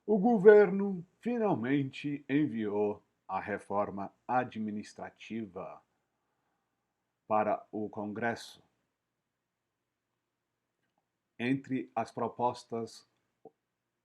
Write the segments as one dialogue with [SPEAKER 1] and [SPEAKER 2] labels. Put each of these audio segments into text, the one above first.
[SPEAKER 1] O governo finalmente enviou a reforma administrativa para o Congresso. Entre as propostas,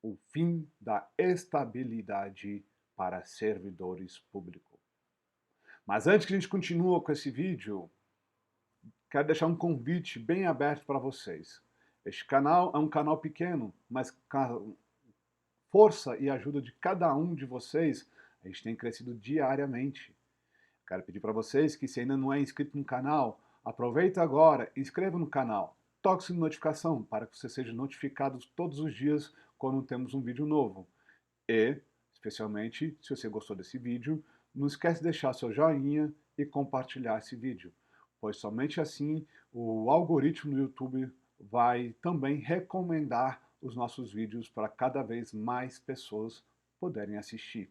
[SPEAKER 1] o fim da estabilidade para servidores públicos. Mas antes que a gente continue com esse vídeo, quero deixar um convite bem aberto para vocês. Este canal é um canal pequeno, mas com força e ajuda de cada um de vocês, a gente tem crescido diariamente. Quero pedir para vocês que, se ainda não é inscrito no canal, aproveita agora e inscreva no canal. Toque sua notificação para que você seja notificado todos os dias quando temos um vídeo novo. E, especialmente, se você gostou desse vídeo, não esquece de deixar seu joinha e compartilhar esse vídeo, pois somente assim o algoritmo do YouTube vai também recomendar os nossos vídeos para cada vez mais pessoas poderem assistir.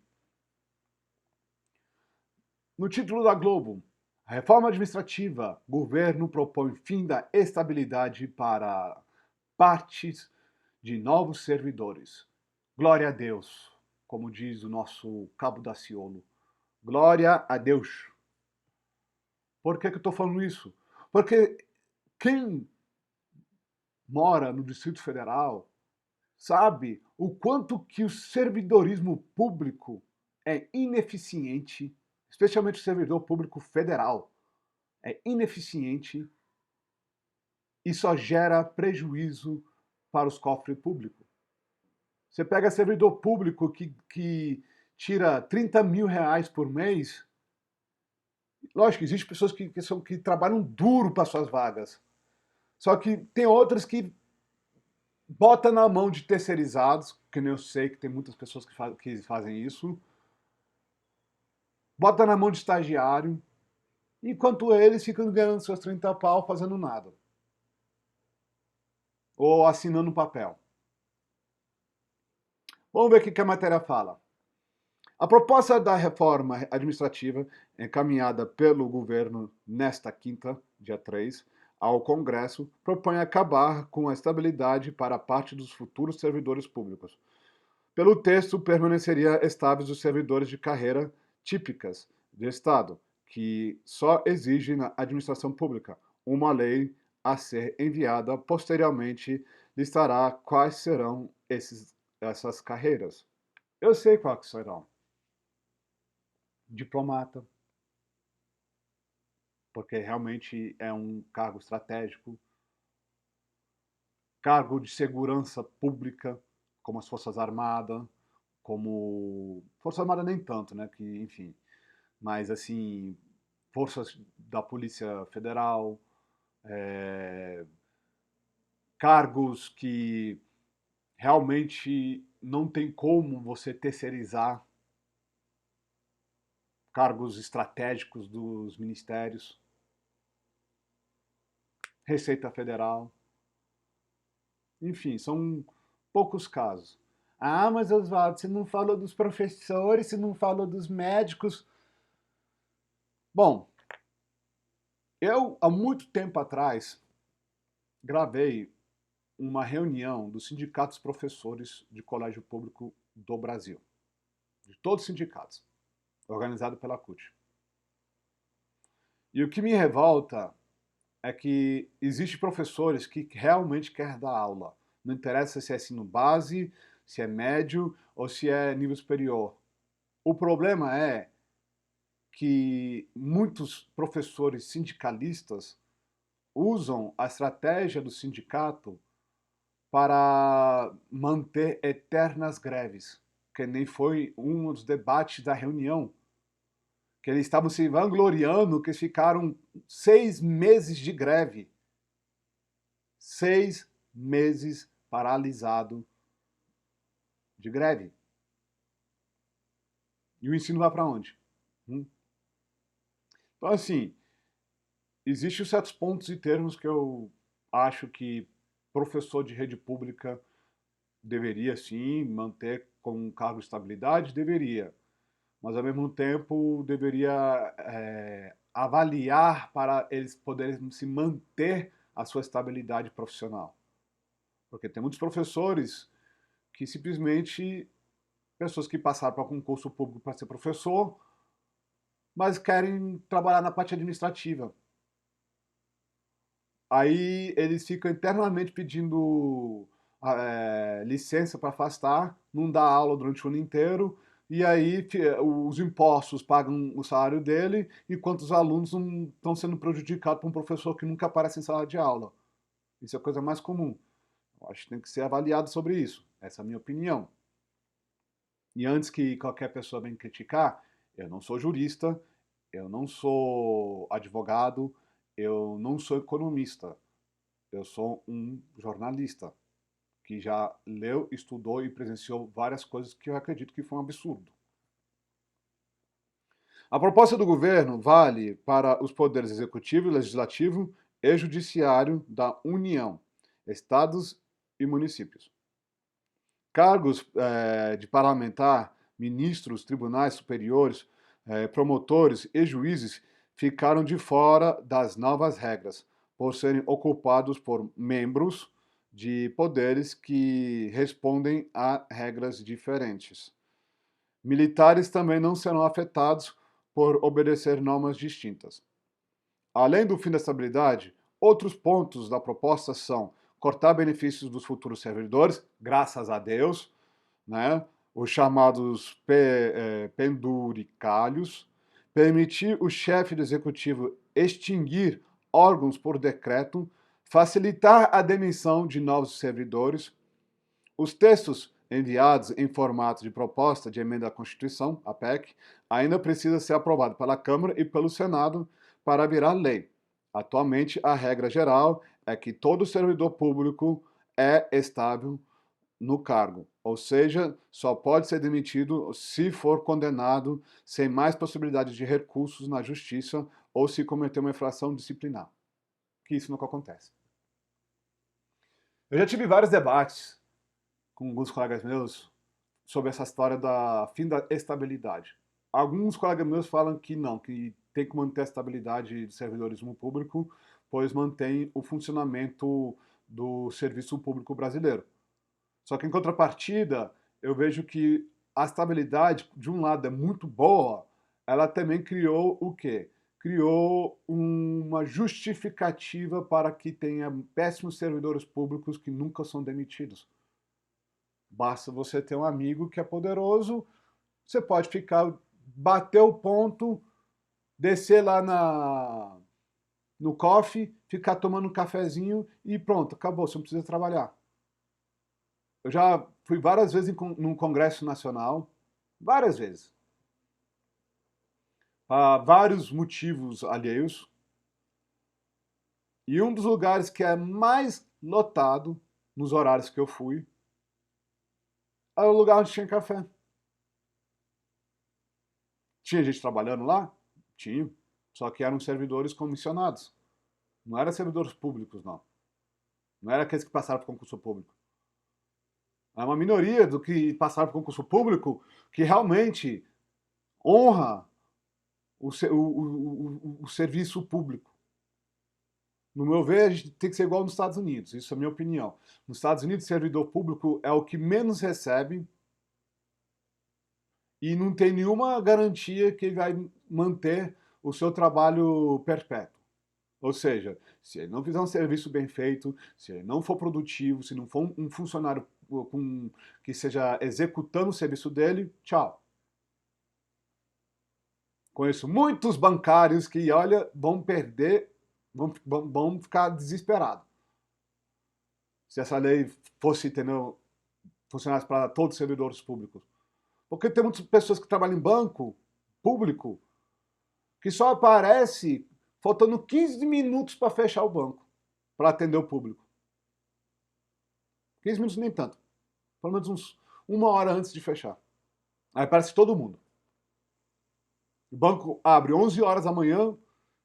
[SPEAKER 1] No título da Globo, a reforma administrativa, governo propõe fim da estabilidade para partes de novos servidores. Glória a Deus, como diz o nosso Cabo Daciolo. Glória a Deus. Por que eu estou falando isso? Porque quem mora no Distrito Federal sabe o quanto que o servidorismo público é ineficiente, especialmente o servidor público federal. É ineficiente e só gera prejuízo para os cofres públicos. Você pega servidor público que tira 30 mil reais por mês. Lógico, existem pessoas que trabalham duro para suas vagas. Só que tem outras que botam na mão de terceirizados, que nem eu sei que tem muitas pessoas que fazem isso. Bota na mão de estagiário, enquanto eles ficam ganhando seus 30 pau fazendo nada. Ou assinando um papel. Vamos ver o que a matéria fala. A proposta da reforma administrativa, encaminhada pelo governo nesta quinta, dia 3, ao Congresso, propõe acabar com a estabilidade para parte dos futuros servidores públicos. Pelo texto, permaneceria estáveis os servidores de carreira típicas de Estado, que só exigem na administração pública. Uma lei a ser enviada posteriormente listará quais serão essas carreiras. Eu sei quais serão. Diplomata, porque realmente é um cargo estratégico, cargo de segurança pública, como as Forças Armadas, como... Força Armada nem tanto, né, que, enfim, mas assim, forças da Polícia Federal, cargos que realmente não tem como você terceirizar, cargos estratégicos dos ministérios, Receita Federal, enfim, são poucos casos. Ah, mas Oswaldo, você não falou dos professores, você não falou dos médicos. Bom, eu, há muito tempo atrás, gravei uma reunião dos sindicatos professores de colégio público do Brasil, de todos os sindicatos, organizado pela CUT. E o que me revolta é que existem professores que realmente querem dar aula. Não interessa se é ensino base, se é médio ou se é nível superior. O problema é que muitos professores sindicalistas usam a estratégia do sindicato para manter eternas greves, que nem foi um dos debates da reunião, que eles estavam se vangloriando que eles ficaram 6 meses de greve. 6 meses paralisado de greve. E o ensino vai para onde? Então, assim, existem certos pontos e termos que eu acho que professor de rede pública deveria, sim, manter com um cargo de estabilidade, deveria. Mas, ao mesmo tempo, deveria avaliar para eles poderem se manter a sua estabilidade profissional. Porque tem muitos professores que simplesmente pessoas que passaram para concurso público para ser professor, mas querem trabalhar na parte administrativa. Aí eles ficam eternamente pedindo licença para afastar, não dá aula durante o ano inteiro, e aí os impostos pagam o salário dele, enquanto os alunos não estão sendo prejudicados por um professor que nunca aparece em sala de aula. Isso é a coisa mais comum. Eu acho que tem que ser avaliado sobre isso. Essa é a minha opinião. E antes que qualquer pessoa venha criticar, eu não sou jurista, eu não sou advogado, eu não sou economista. Eu sou um jornalista que já leu, estudou e presenciou várias coisas que eu acredito que foi um absurdo. A proposta do governo vale para os poderes executivo, legislativo e judiciário da União, estados e municípios. Cargos de parlamentar, ministros, tribunais superiores, promotores e juízes ficaram de fora das novas regras, por serem ocupados por membros de poderes que respondem a regras diferentes. Militares também não serão afetados por obedecer normas distintas. Além do fim da estabilidade, outros pontos da proposta são cortar benefícios dos futuros servidores, graças a Deus, né? Os chamados penduricalhos, permitir o chefe do executivo extinguir órgãos por decreto, facilitar a demissão de novos servidores. Os textos enviados em formato de proposta de emenda à Constituição, a PEC, ainda precisa ser aprovado pela Câmara e pelo Senado para virar lei. Atualmente, a regra geral é que todo servidor público é estável no cargo, ou seja, só pode ser demitido se for condenado sem mais possibilidade de recursos na justiça ou se cometer uma infração disciplinar, que isso nunca acontece. Eu já tive vários debates com alguns colegas meus sobre essa história da fim da estabilidade. Alguns colegas meus falam que não, que tem que manter a estabilidade de servidorismo público, pois mantém o funcionamento do serviço público brasileiro. Só que em contrapartida, eu vejo que a estabilidade, de um lado, é muito boa, ela também criou o quê? Criou uma justificativa para que tenha péssimos servidores públicos que nunca são demitidos. Basta você ter um amigo que é poderoso, você pode ficar, bater o ponto, descer lá no coffee, ficar tomando um cafezinho e pronto, acabou, você não precisa trabalhar. Eu já fui várias vezes num congresso nacional, várias vezes, para vários motivos alheios, e um dos lugares que é mais lotado, nos horários que eu fui, era o lugar onde tinha café. Tinha gente trabalhando lá? Tinha. Só que eram servidores comissionados. Não eram servidores públicos, não. Não era aqueles que passaram por concurso público. É uma minoria do que passaram por concurso público que realmente honra o serviço público. No meu ver, a gente tem que ser igual nos Estados Unidos. Isso é a minha opinião. Nos Estados Unidos, servidor público é o que menos recebe e não tem nenhuma garantia que ele vai manter o seu trabalho perpétuo. Ou seja, se ele não fizer um serviço bem feito, se ele não for produtivo, se não for um funcionário que seja executando o serviço dele, tchau. Conheço muitos bancários que, olha, vão perder, vão ficar desesperados. Se essa lei fosse, entendeu, funcionasse para todos os servidores públicos. Porque tem muitas pessoas que trabalham em banco público que só aparece faltando 15 minutos para fechar o banco, para atender o público. 15 minutos nem tanto. Pelo menos uma hora antes de fechar. Aí aparece todo mundo. O banco abre 11 horas da manhã,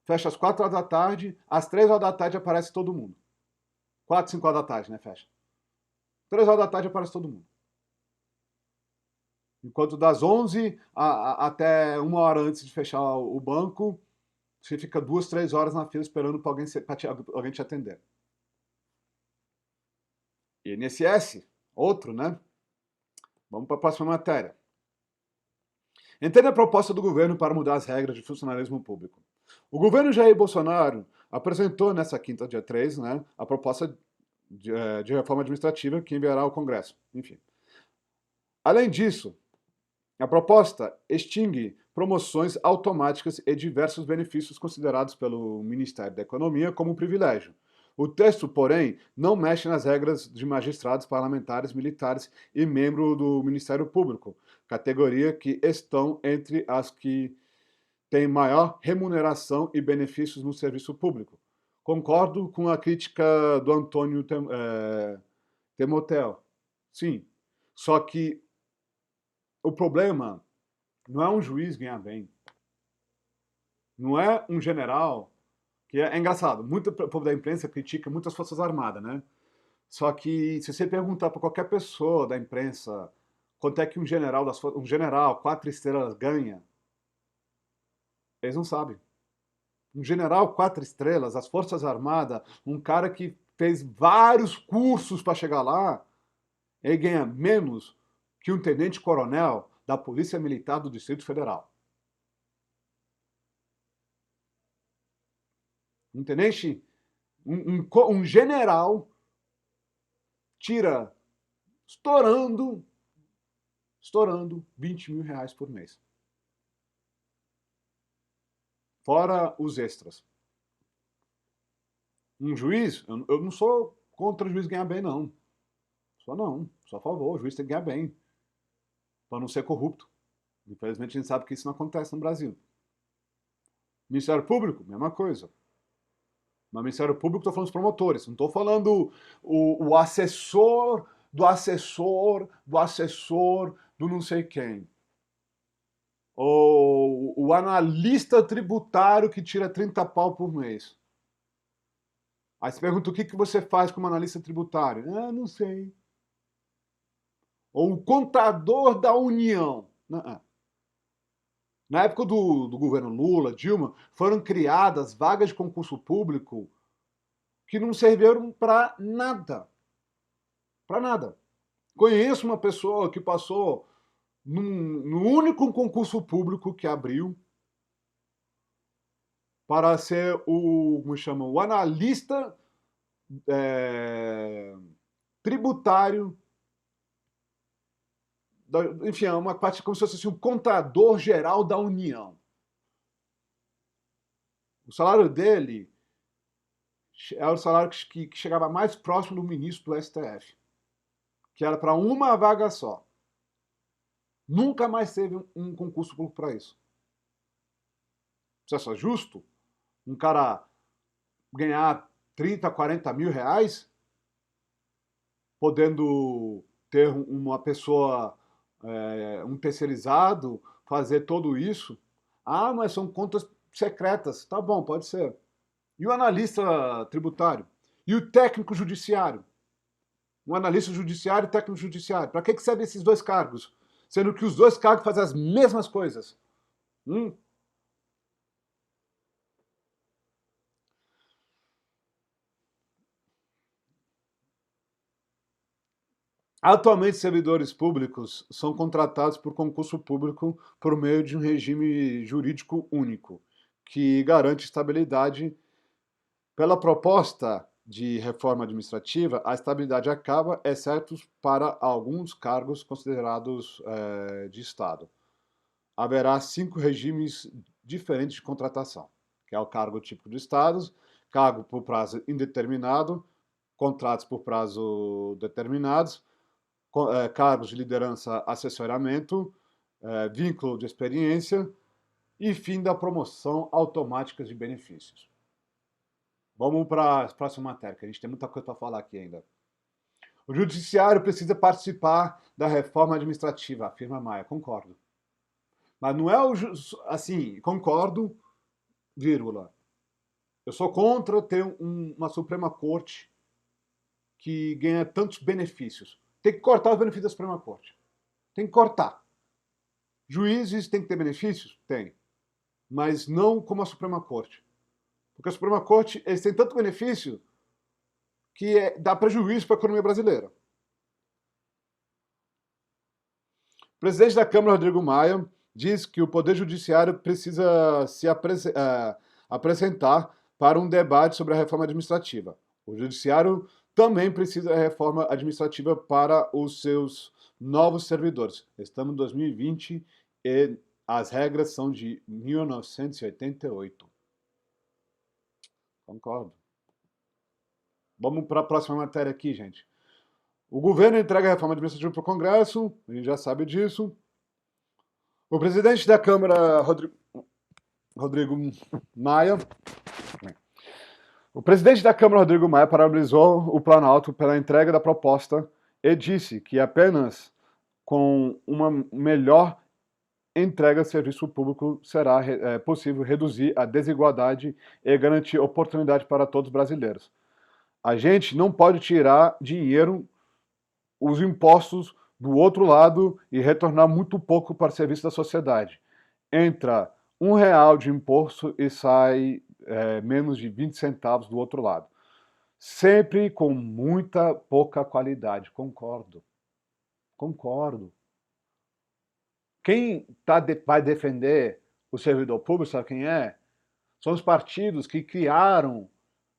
[SPEAKER 1] fecha às 4 horas da tarde, às 3 horas da tarde aparece todo mundo. 4, 5 horas da tarde, né? Fecha. 3 horas da tarde aparece todo mundo. Enquanto das 11 até uma hora antes de fechar o banco, você fica 2, 3 horas na fila esperando para alguém te atender. INSS, outro, né? Vamos para a próxima matéria. Entenda a proposta do governo para mudar as regras de funcionalismo público. O governo Jair Bolsonaro apresentou nessa quinta, dia 3, né, a proposta de reforma administrativa que enviará ao Congresso. Enfim. Além disso, a proposta extingue promoções automáticas e diversos benefícios considerados pelo Ministério da Economia como um privilégio. O texto, porém, não mexe nas regras de magistrados, parlamentares, militares e membros do Ministério Público, categoria que estão entre as que têm maior remuneração e benefícios no serviço público. Concordo com a crítica do Antônio Temotel. Sim, só que o problema não é um juiz ganhar bem. Não é um general, que é engraçado, muito povo da imprensa critica muitas forças armadas, né? Só que se você perguntar para qualquer pessoa da imprensa quanto é que um general 4 estrelas ganha, eles não sabem. Um general 4 estrelas, as Forças Armadas, um cara que fez vários cursos para chegar lá, ele ganha menos que um tenente-coronel da Polícia Militar do Distrito Federal. Um tenente, um general tira estourando 20 mil reais por mês. Fora os extras. Um juiz, eu não sou contra o juiz ganhar bem, não. Sou a favor, o juiz tem que ganhar bem. Para não ser corrupto. Infelizmente a gente sabe que isso não acontece no Brasil. Ministério Público, mesma coisa. No Ministério Público estou falando dos promotores, não estou falando o assessor do assessor do assessor do não sei quem. Ou o analista tributário que tira 30 pau por mês. Aí você pergunta o que você faz como analista tributário. Ah, não sei. Ou o contador da União. Não. Na época do governo Lula, Dilma, foram criadas vagas de concurso público que não serviram para nada. Para nada. Conheço uma pessoa que passou no único concurso público que abriu para ser como chama, o analista tributário, enfim, é uma parte como se fosse assim, o contador geral da União. O salário dele era o salário que chegava mais próximo do ministro do STF, que era para uma vaga só. Nunca mais teve um concurso público para isso. Você acha justo um cara ganhar 30, 40 mil reais, podendo ter uma pessoa, um terceirizado, fazer tudo isso? Ah, mas são contas secretas. Tá bom, pode ser. E o analista tributário? E o técnico judiciário? Um analista judiciário e técnico judiciário. Para que servem esses dois cargos? Sendo que os dois cargos fazem as mesmas coisas. Atualmente, servidores públicos são contratados por concurso público por meio de um regime jurídico único, que garante estabilidade. Pela proposta de reforma administrativa, a estabilidade acaba, exceto para alguns cargos considerados de Estado. Haverá 5 regimes diferentes de contratação, que é o cargo típico de Estados, cargo por prazo indeterminado, contratos por prazo determinados, cargos de liderança, assessoramento, vínculo de experiência e fim da promoção automática de benefícios. Vamos para a próxima matéria, que a gente tem muita coisa para falar aqui ainda. O judiciário precisa participar da reforma administrativa, afirma Maia. Concordo. Mas não é assim, concordo, vírgula. Eu sou contra ter uma Suprema Corte que ganha tantos benefícios. Tem que cortar os benefícios da Suprema Corte. Tem que cortar. Juízes têm que ter benefícios? Tem. Mas não como a Suprema Corte. Porque a Suprema Corte, eles têm tanto benefício que dá prejuízo para a economia brasileira. O presidente da Câmara, Rodrigo Maia, diz que o Poder Judiciário precisa se apresentar para um debate sobre a reforma administrativa. O Judiciário também precisa da reforma administrativa para os seus novos servidores. Estamos em 2020 e as regras são de 1988. Concordo. Vamos para a próxima matéria aqui, gente. O governo entrega a reforma administrativa para o Congresso, a gente já sabe disso. O presidente da Câmara, Rodrigo Maia, parabenizou o Planalto pela entrega da proposta e disse que apenas com uma melhor entrega de serviço público será possível reduzir a desigualdade e garantir oportunidade para todos os brasileiros. A gente não pode tirar dinheiro, os impostos do outro lado e retornar muito pouco para o serviço da sociedade. Entra R$1 de imposto e sai menos de 20 centavos do outro lado. Sempre com muita pouca qualidade. Concordo. Concordo. Quem vai defender o servidor público, sabe quem é? São os partidos que criaram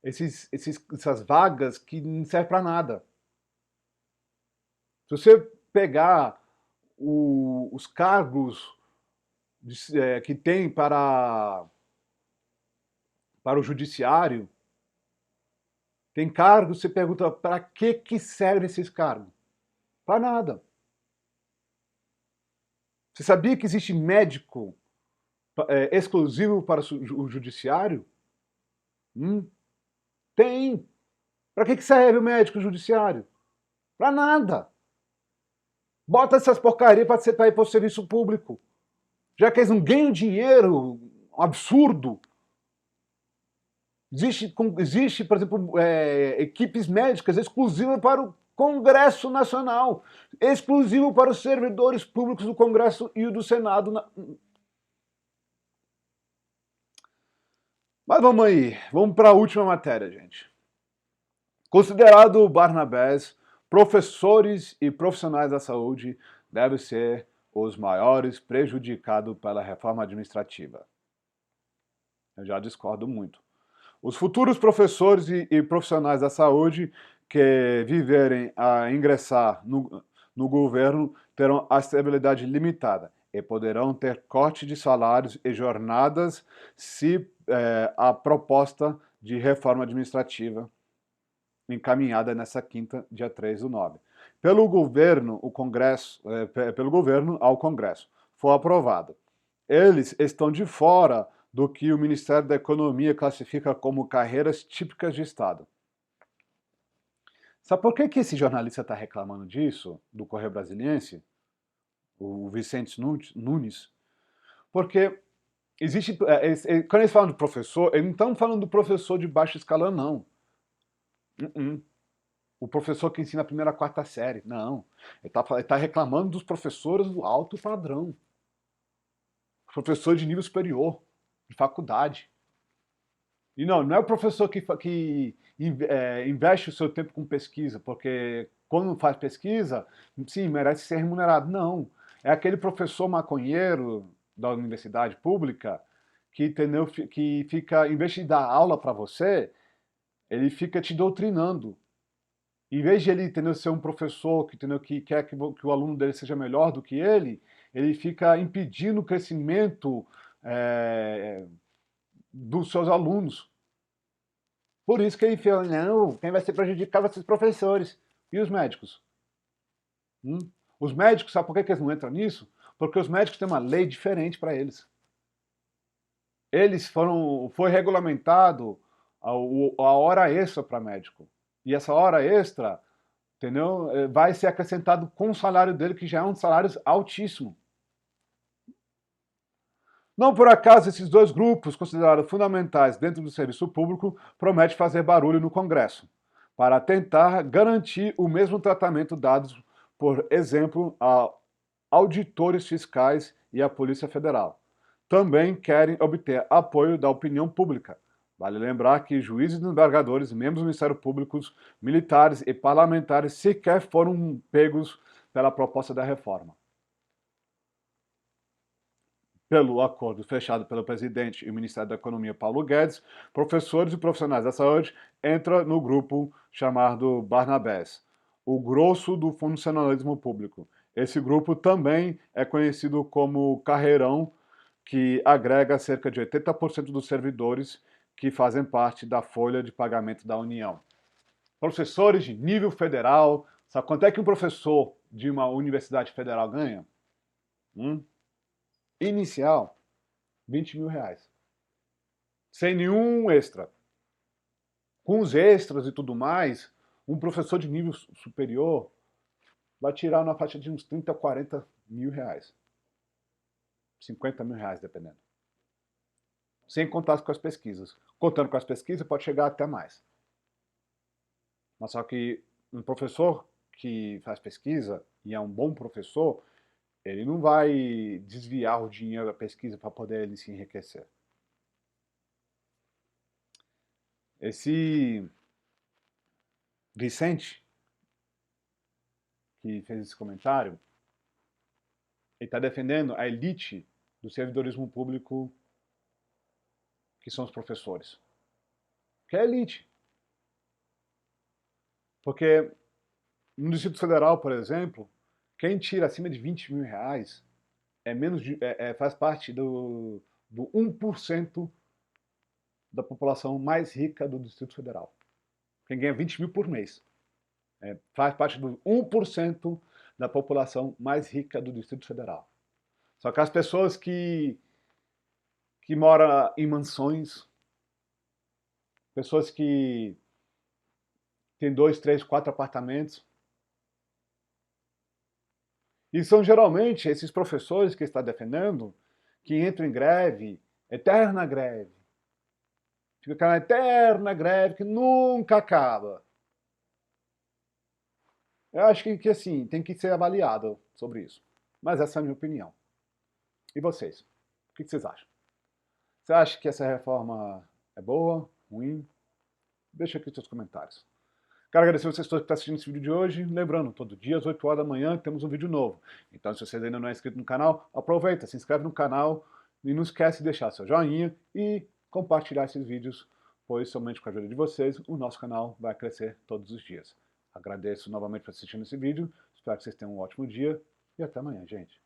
[SPEAKER 1] essas vagas que não servem para nada. Se você pegar os cargos que tem para o judiciário, tem cargos, você pergunta, para que servem esses cargos? Para nada. Você sabia que existe médico exclusivo para o judiciário? Tem. Para que serve o médico judiciário? Para nada. Bota essas porcarias para ir para o serviço público. Já que eles não ganham dinheiro, um absurdo. Existe, por exemplo, equipes médicas exclusivas para o Congresso Nacional, exclusivo para os servidores públicos do Congresso e do Senado. Mas vamos aí, vamos para a última matéria, gente. Considerado Barnabés, professores e profissionais da saúde devem ser os maiores prejudicados pela reforma administrativa. Eu já discordo muito. Os futuros professores e profissionais da saúde que viverem a ingressar no governo terão a estabilidade limitada e poderão ter corte de salários e jornadas se a proposta de reforma administrativa encaminhada nessa quinta, dia 3/9. Pelo governo ao Congresso, for aprovado. Eles estão de fora do que o Ministério da Economia classifica como carreiras típicas de Estado. Sabe por que esse jornalista está reclamando disso, do Correio Brasiliense? O Vicente Nunes? Porque existe... quando eles falam de professor, eles não estão falando do professor de baixo escalão, não. O professor que ensina a primeira a quarta série, não. Ele está reclamando dos professores do alto padrão. Professor de nível superior, de faculdade. E não é o professor que investe o seu tempo com pesquisa, porque quando faz pesquisa, sim, merece ser remunerado. Não. É aquele professor maconheiro da universidade pública que, entendeu, que fica, em vez de dar aula para você, ele fica te doutrinando. Em vez de ele, entendeu, ser um professor que, entendeu, que quer que o aluno dele seja melhor do que ele fica impedindo o crescimento dos seus alunos. Por isso que ele fala, não, quem vai ser prejudicado vai ser os professores. E os médicos? Os médicos, sabe por que eles não entram nisso? Porque os médicos têm uma lei diferente para eles. Foi regulamentado a hora extra para médico. E essa hora extra, entendeu, vai ser acrescentado com o salário dele, que já é um salário altíssimo. Não por acaso, esses dois grupos, considerados fundamentais dentro do serviço público, prometem fazer barulho no Congresso, para tentar garantir o mesmo tratamento dado, por exemplo, a auditores fiscais e à Polícia Federal. Também querem obter apoio da opinião pública. Vale lembrar que juízes e desembargadores, membros do Ministério Público, militares e parlamentares sequer foram pegos pela proposta da reforma. pelo acordo fechado pelo presidente e o Ministério da Economia, Paulo Guedes, professores e profissionais da saúde entram no grupo chamado Barnabés, o grosso do funcionalismo público. Esse grupo também é conhecido como Carreirão, que agrega cerca de 80% dos servidores que fazem parte da folha de pagamento da União. Professores de nível federal, sabe quanto é que um professor de uma universidade federal ganha? Inicial, R$ 20.000. Sem nenhum extra. Com os extras e tudo mais, um professor de nível superior vai tirar na faixa de uns 30, 40 mil reais. 50 mil reais, dependendo. Sem contar com as pesquisas. Contando com as pesquisas, pode chegar até mais. Mas só que um professor que faz pesquisa e é um bom professor, ele não vai desviar o dinheiro da pesquisa para poder ele se enriquecer. Esse Vicente, que fez esse comentário, ele está defendendo a elite do servidorismo público, que são os professores. Que é a elite. Porque no Distrito Federal, por exemplo, quem tira acima de R$ 20.000 faz parte do 1% da população mais rica do Distrito Federal. Quem ganha 20 mil por mês. Faz parte do 1% da população mais rica do Distrito Federal. Só que as pessoas que moram em mansões, pessoas que têm 2, 3, 4 apartamentos, e são geralmente esses professores que está defendendo que entram em greve, eterna greve. Fica aquela eterna greve que nunca acaba. Eu acho que assim, tem que ser avaliado sobre isso. Mas essa é a minha opinião. E vocês? O que vocês acham? Você acha que essa reforma é boa, ruim? Deixa aqui os seus comentários. Quero agradecer vocês todos que estão assistindo esse vídeo de hoje. Lembrando, todo dia às 8 horas da manhã temos um vídeo novo. Então, se vocês ainda não é inscrito no canal, aproveita, se inscreve no canal e não esquece de deixar seu joinha e compartilhar esses vídeos, pois somente com a ajuda de vocês o nosso canal vai crescer todos os dias. Agradeço novamente por assistir esse vídeo, espero que vocês tenham um ótimo dia e até amanhã, gente.